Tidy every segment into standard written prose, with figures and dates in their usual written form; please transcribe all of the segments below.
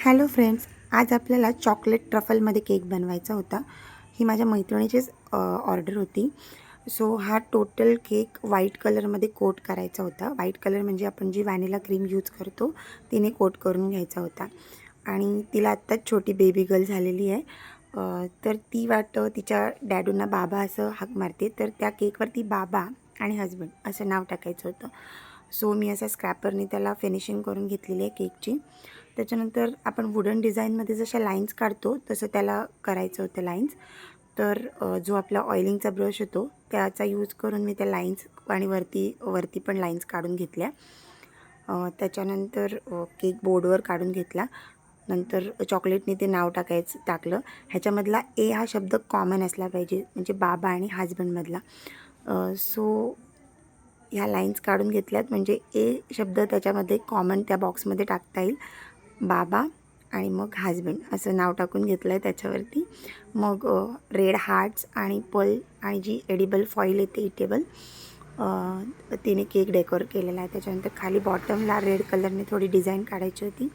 Hello friends, आज आपल्याला chocolate ट्रफलमध्ये cake बनवायचा होता. ही माझ्या मैत्रिणीचीच ऑर्डर होती. सो हा टोटल केक व्हाईट कलरमध्ये कोट करायचा होता. व्हाईट कलर म्हणजे आपण जी व्हॅनिला क्रीम यूज करतो तिने कोट करून घ्यायचा होता. आणि तिला आत्ताच छोटी बेबी गर्ल झालेली आहे. तर ती तिच्या डॅडूंना बाबा असं हाक मारते. तर त्या केकवरती बाबा आणि हजबंड असं नाव टाकायचं होतं. सो मी असा स्क्रॅपरने त्याला फिनिशिंग करून घेतलेली आहे केकची. त्याच्यानंतर आपण वुडन डिझाईनमध्ये जशा लाईन्स काढतो तसं त्याला करायचं होतं लाईन्स. तर जो आपला ऑइलिंगचा ब्रश होतो त्याचा यूज करून मी त्या लाईन्स आणि वरती पण लाईन्स काढून घेतल्या. त्याच्यानंतर केक बोर्डवर काढून घेतला. नंतर चॉकलेटने ते नाव टाकलं. ह्याच्यामधला ए हा शब्द कॉमन असला पाहिजे, म्हणजे बाबा आणि हजबंडमधला. सो ह्या लाईन्स काढून घेतल्यात म्हणजे ए शब्द त्याच्यामध्ये कॉमन त्या बॉक्समध्ये टाकता येईल. बाबा आणि मग हजबंड असं नाव टाकून घेतलं आहे त्याच्यावरती. मग रेड हार्ट्स आणि पर्ल आणि जी एडिबल फॉईल येते इटेबल, तिने केक डेकोर केलेला आहे. त्याच्यानंतर खाली बॉटमला रेड कलरने थोडी डिझाईन काढायची होती.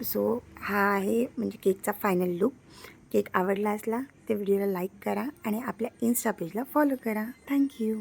सो हा आहे म्हणजे केकचा फायनल लुक. केक आवडला असला तर व्हिडिओला लाईक करा आणि आपल्या इन्स्टा पेजला फॉलो करा. थँक्यू.